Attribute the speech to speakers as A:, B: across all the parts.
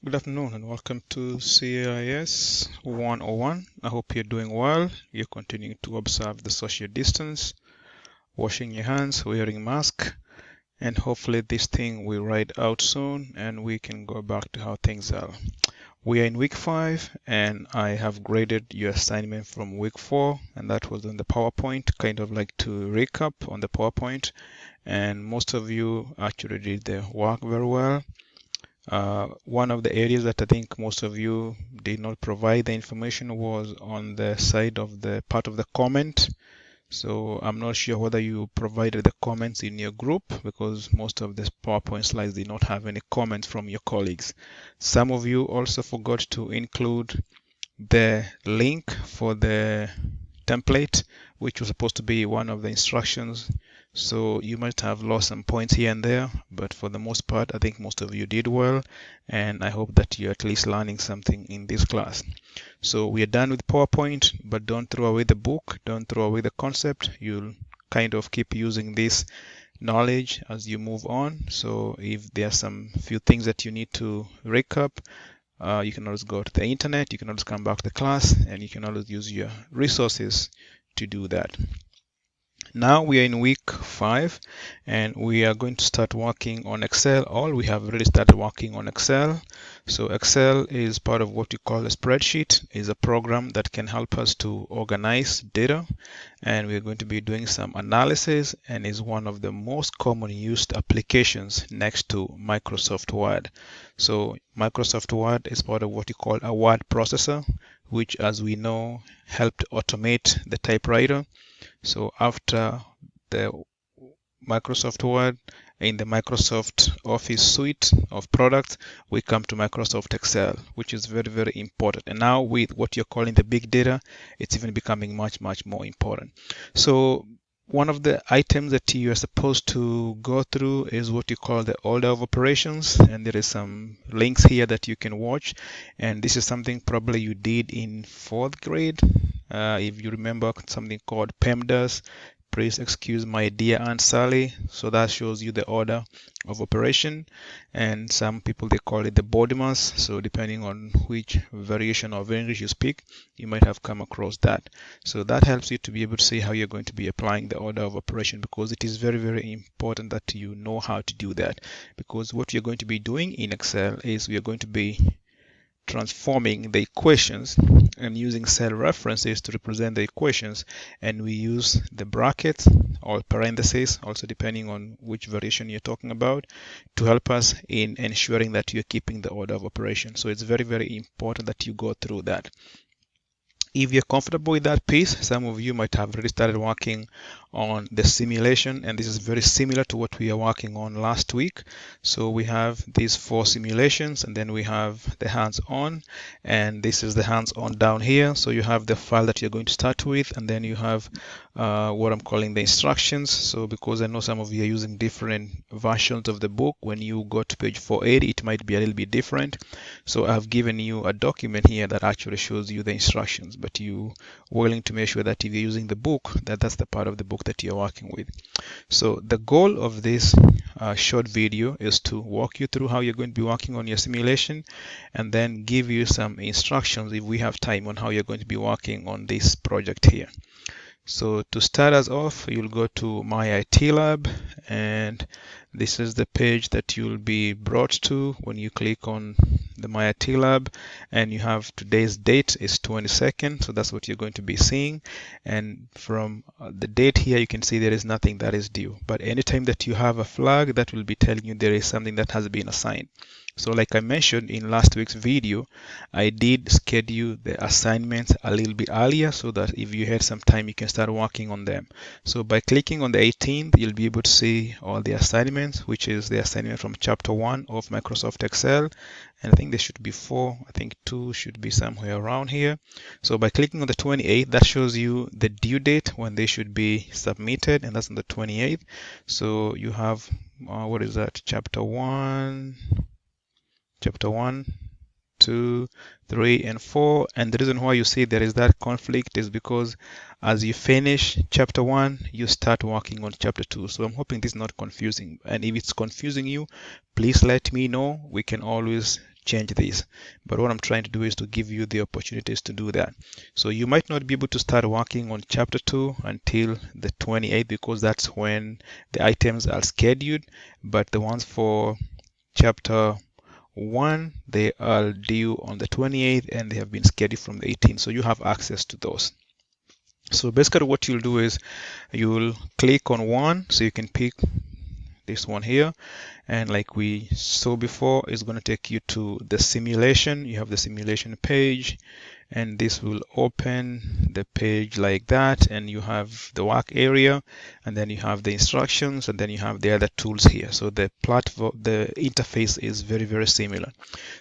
A: Good afternoon and welcome to CIS 101. I hope you're doing well. You're continuing to observe the social distance, washing your hands, wearing mask, and hopefully this thing will ride out soon and we can go back to how things are. We are in week 5 and I have graded your assignment from week 4 and that was on the PowerPoint, kind of like to recap on the PowerPoint, and most of you actually did the work very well. One of the areas that I think most of you did not provide the information was on the side of the part of the comment. So I'm not sure whether you provided the comments in your group because most of the PowerPoint slides did not have any comments from your colleagues. Some of you also forgot to include the link for the template, which was supposed to be one of the instructions. So you might have lost some points here and there, but for the most part, I think most of you did well, and I hope that you're at least learning something in this class. So we are done with PowerPoint, but don't throw away the book, don't throw away the concept. You'll kind of keep using this knowledge as you move on. So if there are some few things that you need to recap, you can always go to the internet, you can always come back to the class, and you can always use your resources to do that. Now we are in week 5 and we are going to start working on Excel, or we have already started working on Excel. So Excel is part of what we call a spreadsheet. It is a program that can help us to organize data, and we're going to be doing some analysis, and is one of the most common used applications next to Microsoft Word. So Microsoft Word is part of what we call a word processor, which, as we know, helped automate the typewriter. So after the Microsoft Word, in the Microsoft Office suite of products, we come to Microsoft Excel, which is very, very important. And now with what you're calling the big data, it's even becoming much, much more important. So one of the items that you are supposed to go through is what you call the order of operations, and there is some links here that you can watch, and this is something probably you did in 4th grade. If you remember something called PEMDAS, please excuse my dear Aunt Sally. So that shows you the order of operation, and some people they call it the BODMAS. So depending on which variation of English you speak, you might have come across that. So that helps you to be able to see how you're going to be applying the order of operation, because it is very, very important that you know how to do that. Because what you're going to be doing in Excel is we are going to be transforming the equations and using cell references to represent the equations, and we use the brackets or parentheses, also depending on which variation you're talking about, to help us in ensuring that you're keeping the order of operation. So it's very, very important that you go through that. If you're comfortable with that piece, some of you might have already started working on the simulation, and this is very similar to what we are working on last week. So we have these 4 simulations, and then we have the hands-on, and this is the hands-on down here. So you have the file that you're going to start with, and then you have what I'm calling the instructions. So because I know some of you are using different versions of the book, when you go to page 480, it might be a little bit different. So I've given you a document here that actually shows you the instructions, but you willing to make sure that if you're using the book, that's the part of the book that you're working with. So the goal of this short video is to walk you through how you're going to be working on your simulation, and then give you some instructions if we have time on how you're going to be working on this project here. So to start us off, you'll go to My IT Lab, and this is the page that you'll be brought to when you click on the My IT Lab, and you have today's date is 22nd, so that's what you're going to be seeing. And from the date here, you can see there is nothing that is due, but anytime that you have a flag, that will be telling you there is something that has been assigned. So like I mentioned in last week's video, I did schedule the assignments a little bit earlier so that if you had some time, you can start working on them. So by clicking on the 18th, you'll be able to see all the assignments, which is the assignment from chapter 1 of Microsoft Excel. And I think there should be 4. I think 2 should be somewhere around here. So by clicking on the 28th, that shows you the due date when they should be submitted, and that's on the 28th. So you have, what is that? Chapter 1, 2, 3, and 4. And the reason why you see there is that conflict is because as you finish chapter 1, you start working on chapter 2. So I'm hoping this is not confusing. And if it's confusing you, please let me know. We can always change this. But what I'm trying to do is to give you the opportunities to do that. So you might not be able to start working on chapter 2 until the 28th, because that's when the items are scheduled. But the ones for chapter 1, they are due on the 28th and they have been scheduled from the 18th. So you have access to those. So basically what you'll do is you'll click on one, so you can pick this one here, and like we saw before, it's going to take you to the simulation. You have the simulation page, and this will open the page like that, and you have the work area, and then you have the instructions, and then you have the other tools here. So the platform, the interface is very, very similar.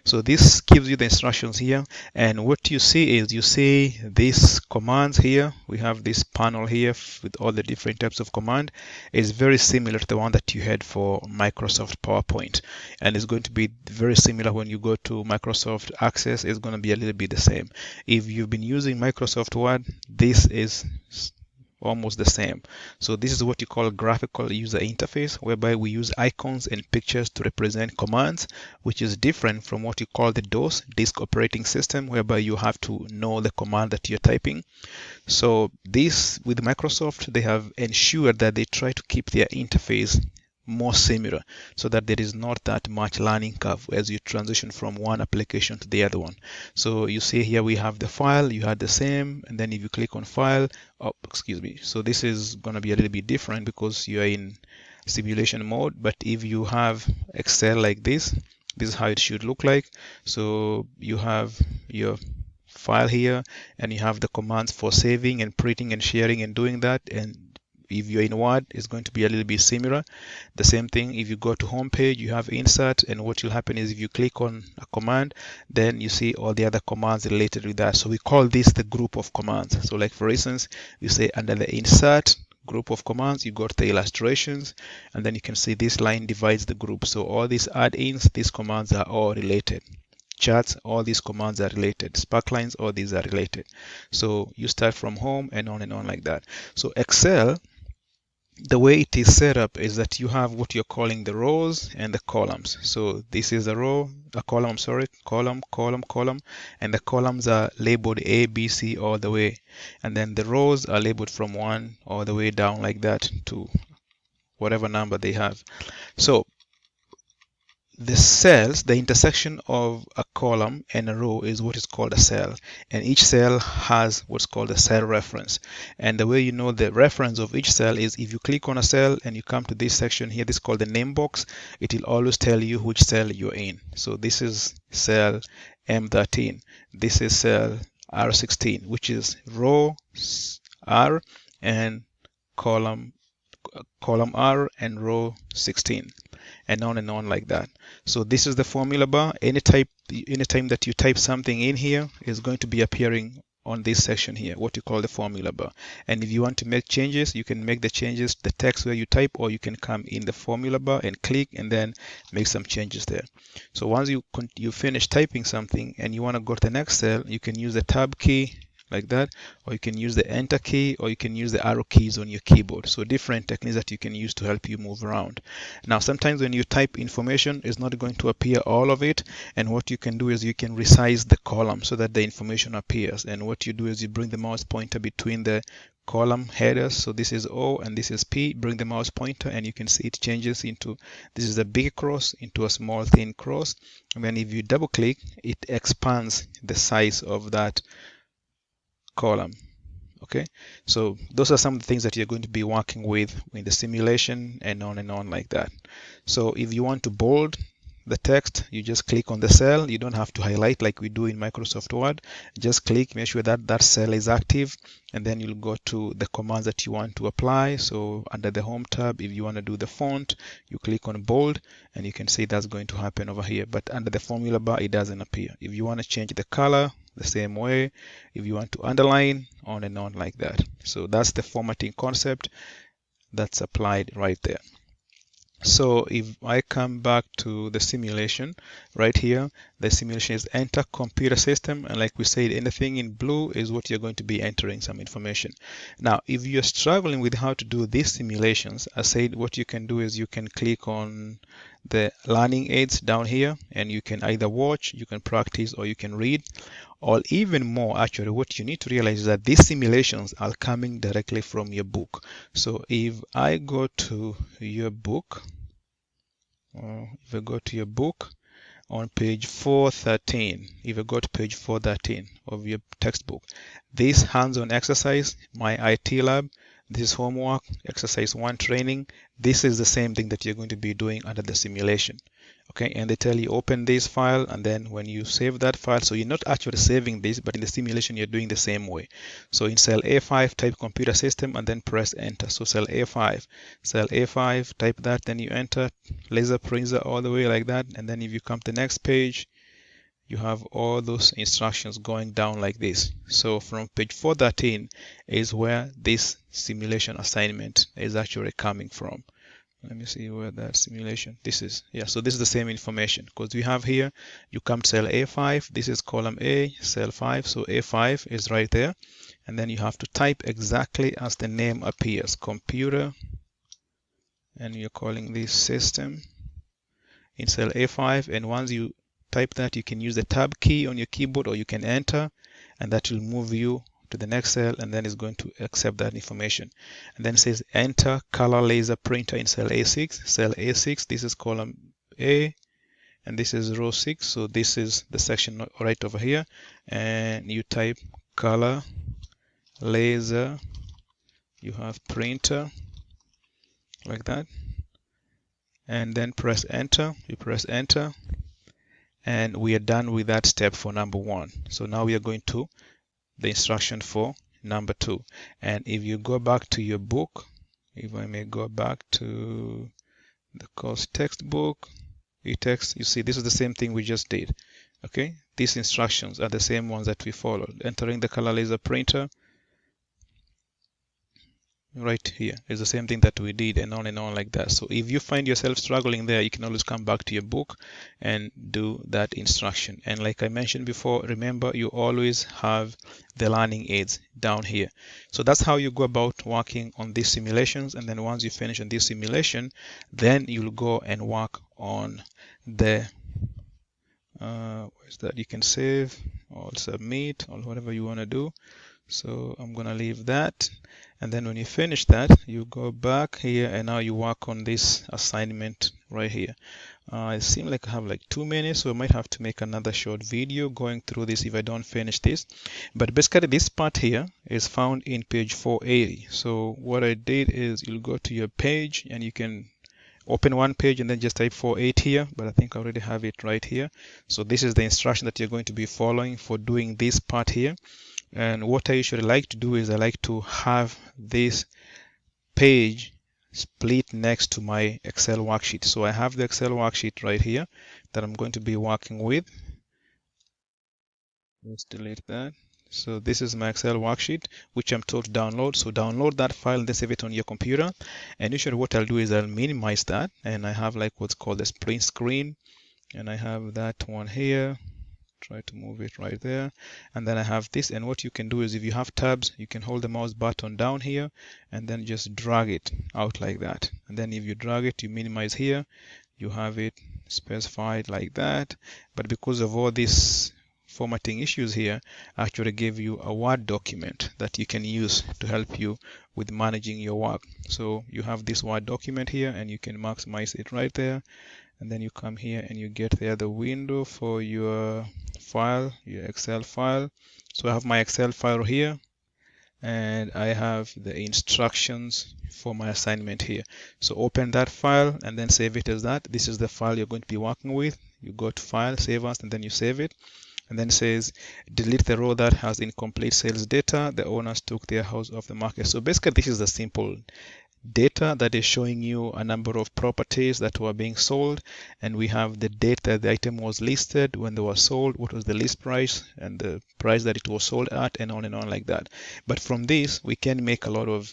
A: So this gives you the instructions here, and what you see is you see these commands here. We have this panel here with all the different types of command. It's very similar to the one that you had for Microsoft PowerPoint, and it's going to be very similar when you go to Microsoft Access. It's going to be a little bit the same. If you've been using Microsoft Word, this is almost the same. So this is what you call graphical user interface, whereby we use icons and pictures to represent commands, which is different from what you call the DOS, disk operating system, whereby you have to know the command that you're typing. So this, with Microsoft, they have ensured that they try to keep their interface more similar, so that there is not that much learning curve as you transition from one application to the other one. So you see here we have the file, you had the same, and then if you click on file, so this is going to be a little bit different because you are in simulation mode. But if you have Excel like this is how it should look like. So you have your file here, and you have the commands for saving and printing and sharing and doing that. And if you're in Word, it's going to be a little bit similar. The same thing, if you go to home page, you have insert, and what will happen is if you click on a command, then you see all the other commands related with that. So we call this the group of commands. So like for instance, you say under the insert group of commands, you go to the illustrations, and then you can see this line divides the group. So all these add-ins, these commands are all related. Charts, all these commands are related. Sparklines, all these are related. So you start from home and on like that. So Excel, the way it is set up is that you have what you're calling the rows and the columns. So this is a row, a column, sorry, column, and the columns are labeled A, B, C all the way. And then the rows are labeled from 1 all the way down like that to whatever number they have. So the cells, the intersection of a column and a row is what is called a cell, and each cell has what's called a cell reference. And the way you know the reference of each cell is if you click on a cell and you come to this section here, this is called the name box. It will always tell you which cell you're in. So this is cell M13, this is cell R16, which is row R and column R and row 16, and on like that. So this is the formula bar. Anytime that you type something in here is going to be appearing on this section here, what you call the formula bar. And if you want to make changes, you can make the changes, the text where you type, or you can come in the formula bar and click and then make some changes there. So once you finish typing something and you want to go to the next cell, you can use the tab key like that, or you can use the enter key, or you can use the arrow keys on your keyboard. So different techniques that you can use to help you move around. Now sometimes when you type information, it's not going to appear all of it, and what you can do is you can resize the column so that the information appears. And what you do is you bring the mouse pointer between the column headers. So this is O and this is P. Bring the mouse pointer and you can see it changes into, this is a big cross into a small thin cross, and then if you double click, it expands the size of that column. Okay, so those are some of the things that you're going to be working with in the simulation and on like that. So if you want to bold the text, you just click on the cell. You don't have to highlight like we do in Microsoft Word. Just click, make sure that that cell is active, and then you'll go to the commands that you want to apply. So under the home tab, if you want to do the font, you click on bold, and you can see that's going to happen over here. But under the formula bar, it doesn't appear. If you want to change the color, the same way. If you want to underline, on and on like that. So that's the formatting concept that's applied right there. So if I come back to the simulation right here, the simulation is enter computer system, and like we said, anything in blue is what you're going to be entering some information. Now if you're struggling with how to do these simulations, I said what you can do is you can click on the learning aids down here, and you can either watch, you can practice, or you can read. Or even more, actually, what you need to realize is that these simulations are coming directly from your book. So if I go to your book, if I go to your book on page 413, if I go to page 413 of your textbook, this hands-on exercise, my IT lab, this is homework, exercise 1 training, this is the same thing that you're going to be doing under the simulation. Okay, and they tell you open this file, and then when you save that file, so you're not actually saving this, but in the simulation you're doing the same way. So in cell A5, type computer system and then press enter. So cell A5, type that, then you enter laser printer all the way like that, and then if you come to the next page, you have all those instructions going down like this. So from page 413 is where this simulation assignment is actually coming from. Let me see where that simulation, this is, yeah, so this is the same information, because we have here, you come to cell A5, this is column A, cell 5, so A5 is right there, and then you have to type exactly as the name appears, computer, and you're calling this system in cell A5, and once you type that, you can use the tab key on your keyboard, or you can enter, and that will move you to the next cell, and then it's going to accept that information. And then it says enter color laser printer in cell A6. Cell A6, this is column A, and this is row 6. So this is the section right over here. And you type color laser, you have printer, like that. And then press enter, you press enter. And we are done with that step for number 1. So now we are going to the instruction for number 2. And if you go back to your book, if I may go back to the course textbook, e-text, you see this is the same thing we just did. Okay, these instructions are the same ones that we followed. Entering the color laser printer right here is the same thing that we did, and on like that. So if you find yourself struggling there, you can always come back to your book and do that instruction. And like I mentioned before, remember you always have the learning aids down here. So that's how you go about working on these simulations. And then once you finish on this simulation, then you'll go and work on the where's that, you can save or submit or whatever you want to do. So I'm gonna leave that, and then when you finish that, you go back here and now you work on this assignment right here. It seems like I have like 2 minutes, so I might have to make another short video going through this if I don't finish this. But basically this part here is found in page 480. So what I did is you'll go to your page and you can open one page and then just type 480 here, but I think I already have it right here. So this is the instruction that you're going to be following for doing this part here. And what I usually like to do is I like to have this page split next to my Excel worksheet. So I have the Excel worksheet right here that I'm going to be working with. Let's delete that. So this is my Excel worksheet, which I'm told to download. So download that file and then save it on your computer. And usually what I'll do is I'll minimize that. And I have like what's called a print screen. And I have that one here. Try to move it right there, and then I have this. And what you can do is if you have tabs, you can hold the mouse button down here and then just drag it out like that. And then if you drag it, you minimize here, you have it specified like that. But because of all these formatting issues here, I actually gave you a Word document that you can use to help you with managing your work. So you have this Word document here and you can maximize it right there. And then you come here and you get the other window for your file, your Excel file. So I have my Excel file here, and I have the instructions for my assignment here. So open that file and then save it as that. This is the file you're going to be working with. You go to File, Save As, and then you save it. And then it says delete the row that has incomplete sales data. The owners took their house off the market. So basically this is the simple data that is showing you a number of properties that were being sold, and we have the date that the item was listed, when they were sold, what was the list price, and the price that it was sold at, and on like that. But from this we can make a lot of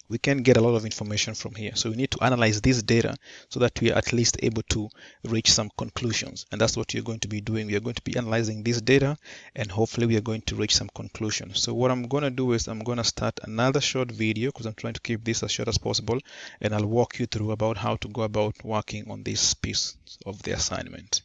A: We can get a lot of information from here. So we need to analyze this data so that we are at least able to reach some conclusions. And that's what you're going to be doing. We are going to be analyzing this data, and hopefully we are going to reach some conclusions. So what I'm going to do is I'm going to start another short video, because I'm trying to keep this as short as possible, and I'll walk you through about how to go about working on this piece of the assignment.